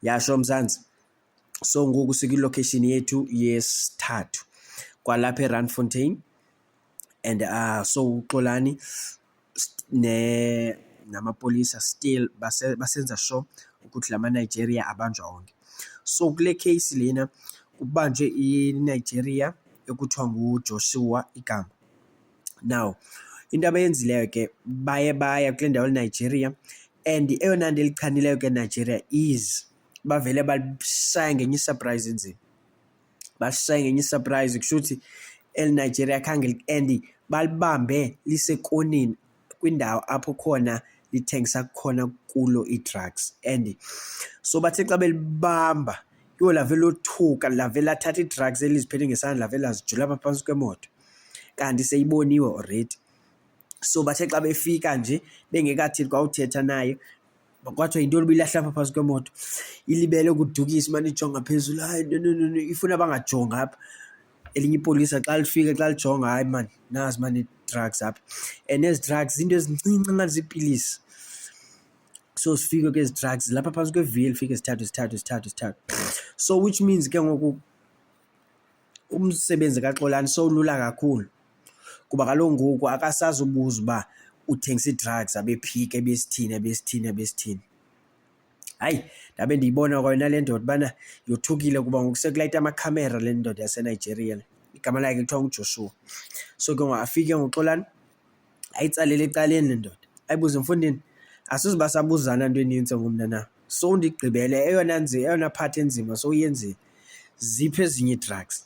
Yasho Mzansi. So ngoku sikwi-location yethu yesithathu kwalapha eRandfontein, and so uXolani namapolisa still basenza sure ukuthi lama-Nigeria abanjwa wonke. So kule case lena kubanjwe i-Nigeria ekuthiwa nguJoshua igama. Now into abayenzileyo ke baya kule ndawo eNigeria, and eyona nto elichanileyo ke Nigeria is bavele bashaya ngenye isurprise enzima. Bashaya ngenye isurprise kusho ukuthi eNigeria khange, and balibambe lisekoneni kwindawo apho khona lithengisa khona kulo i-drugs. And so bathe xa belibamba yo lavele lothuka, lavele athatha i-drugs eliziphethe ngesandla, lavele lazijula apha phansi kwemoto kanti seyiboniwe already. So bathe xa befika nje bengekathi kwawuthetha naye kwathiwa yintoni ubilahla apha phansi kwemoto, ilibele ukudukisa manje ijonga phezulu. Hayi no, ifuna bangajonga apha. Elinye ipolisa xa lifika xa lijonga, hayi man nazi man i-drugs apha, and ezi drugs into ezincinci ngathi ziipilisi. So sifike ke ezi drugs lapha phansi kwevili, fike sithathu. So which means ke ngoku umsebenzi kaXolani sowulula kakhulu, kuba kaloku ngoku akasazi ubuza uba uthengisa ii-drugs abephike besithini. Hayi ndabe ndiyibona kwayona le ndoda ubana yothukile, kuba ngoku sekulayita amakhamera le ndoda yaseNigeria, igama lakhe kuthiwa nguJoshua. So ke ngoku afike ngoXolani ayitsalele ecaleni le ndoda, ayibuze mfondini, asuze basabuzana nto enintsi ngomna na, so ndigqibele eyona part enzima sowuyenzile, ziphi ezinye ii-drugs.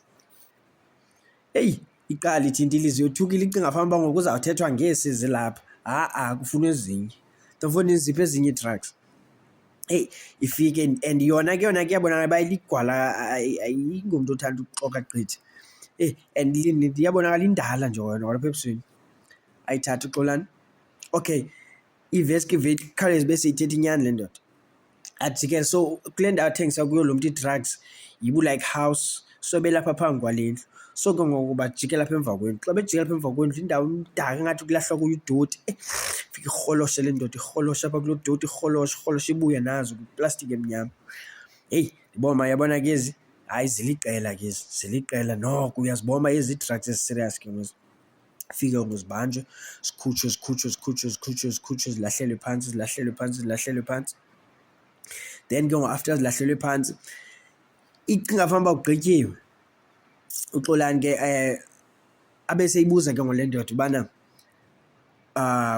Eyi iqala ithinta ilizwi, yothukile icinga fanuba ngoku uzawuthethwa ngesi zilapha, kufunwa ezinye. Mfondini ziphi ezinye ii-drugs. Eyi ifike, and yona kuyabonakala uba iligwala, ayingomntu othanda ukuxoka gqithi. And iyabonakala indala nje yona kwalapha ebusweni. Ayithatha uXolani, okay, iveske khawuleze beseyithetha inyani le ndoda. Ajike so kule ndawo athengisa kuyo lo mntu ii-drugs yibu-like house, so belapha phambi kwale ndlu. So ke ngoku bajike lapha emva kwendlu, xa bejike lapha emva kwendlu indawo imdaka ngathi kulahlwa kuyo udoti. Fike irholoshe le ndoda, irholoshe apha kuloo doti, irholoshe ibuye nazo kwiplastiki emnyama. Heyi ndibona yabona ke ezi, hayi ziliqela ke ezi, ziliqela noko, uyazibona ezi ii-drugs ezi-serious ke ngoku. Fike ngozibanjwe zikhutshwe zilahlelwe phantsi. Then ke ngoku after zilahlelwe phantsi icinga fanuba kugqityiwe, uXolani ke abe seyibuza ke ngole ndoda ubana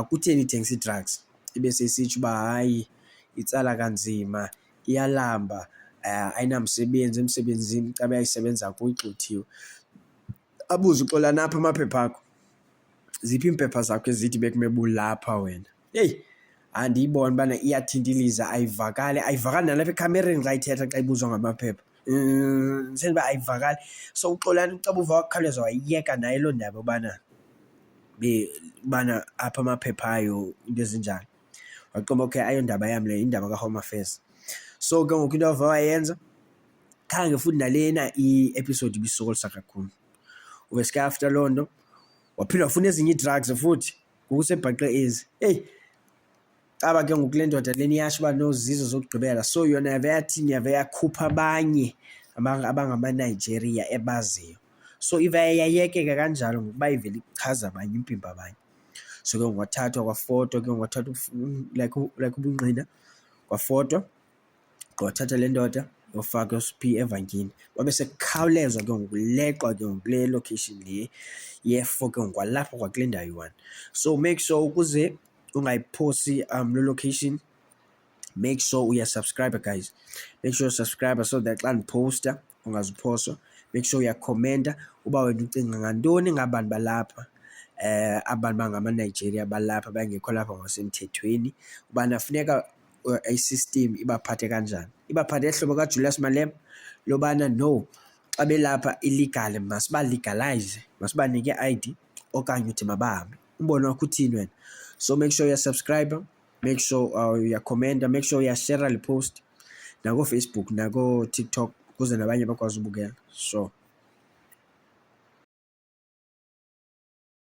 kutheni ithengisa ii-drugs, ibe seyisitsho uba hayi itsala kanzima, iyalamba, ayinamsebenzi, emsebenzini xa beyayisebenza kuyo igxothiwe. Abuze uXolani, apha amaphepha akho, ziphi iimpepha zakho ezithi bekumele bulapha wena. Heyi andiyibona ubana iyathinta ayivakali nalapha ekhamereni xa ithetha xa ibuzwa ngamaphepha. Uba ayivakali. So uXolani xa buva wakhawuleza wayiyeka naye loo ndaba ubana apha amaphepha ayo into ezinjalo. Waqomba okay ayondaba yam le, indaba kaHome Affairs. So ke ngoku into ava wayenza, khange futhi nalena i-episode ibisokolisa kakhulu. Uveske after loo nto waphinda wafuna ezinye ii-drugs futhi ngokusebhaqe ezi. Eyi caba ke ngoku le ndoda lena iyasho uba nozizo zokugqibela. So yona yave yakhupha abanye abangamaNigeria ebaziyo. So ive yayekeka kanjalo ngokuba ivele ichaza abanye, impimpa abanye. So ke ngoku wathathwa kwafotwa, ke ngoku wathathwa like ubungqina kwafotwa, wathatha le ndoda yofakwa phi evankini. Babe sekukhawulezwa ke ngoku leqwa ke ngoku kule location le ye-4 ke ngoku kwalapho kwakule ndawo yi-1. So make sure ukuze ungayiphosi lo location, make sure uyasubscribe guys, make sure usubscribe so that xa ndiposta ungaziphoswa. Make sure uyakhomenta uba wena ucinga ngantoni ngabantu balapha, abantu bangamaNigeria balapha bangekho lapha ngasemthethweni, ubana funeka i-system ibaphathe kanjani. Ibaphathe ehlobo kaJulius Malema lobana no, xa belapha illegal masibalegalize, masibanike i-ID okanye uthi mabahambe. Umbono wakho uthini wena? So make sure uyasubscribe, make sure uyakhomenta, make sure uyashare le post nakoFacebook nakoTikTok ukuze nabanye bakwazi ubukela. So